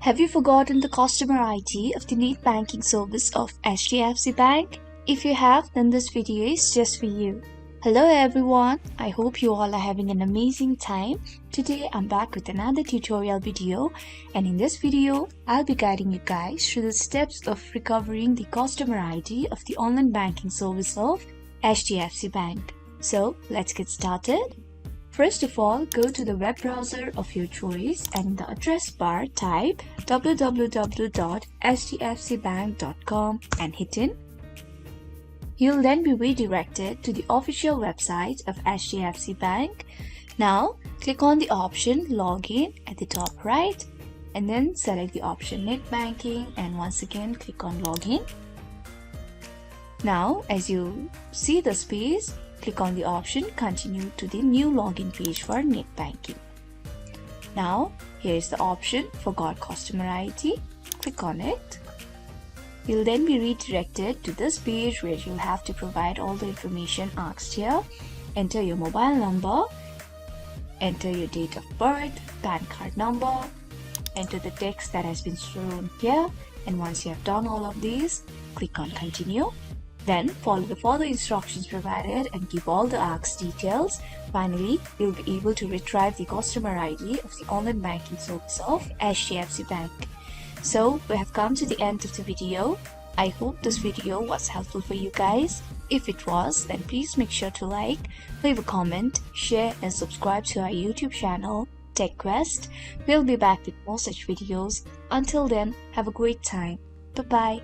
Have you forgotten the customer ID of the net banking service of HDFC Bank? If you have, then this video is just for you. Hello everyone, I hope you all are having an amazing time. Today I'm back with another tutorial video, and in this video I'll be guiding you guys through the steps of recovering the customer ID of the online banking service of HDFC Bank. So let's get started. First of all, go to the web browser of your choice and in the address bar type www.hdfcbank.com and hit in. You'll then be redirected to the official website of HDFC Bank. Now, click on the option Login at the top right and then select the option Net Banking and once again click on Login. Now, as you see the space, click on the option Continue to the new login page for Net Banking. Now, here is the option Forgot Customer ID. Click on it. You'll then be redirected to this page where you'll have to provide all the information asked here. Enter your mobile number, enter your date of birth, PAN card number, enter the text that has been shown here, and once you have done all of these, click on Continue. Then follow the further instructions provided and give all the asked details. Finally, you'll be able to retrieve the customer ID of the online banking service of HDFC Bank. So we have come to the end of the video. I hope this video was helpful for you guys. If it was, then please make sure to like, leave a comment, share and subscribe to our YouTube channel, TechQuest. We'll be back with more such videos. Until then, have a great time. Bye-bye.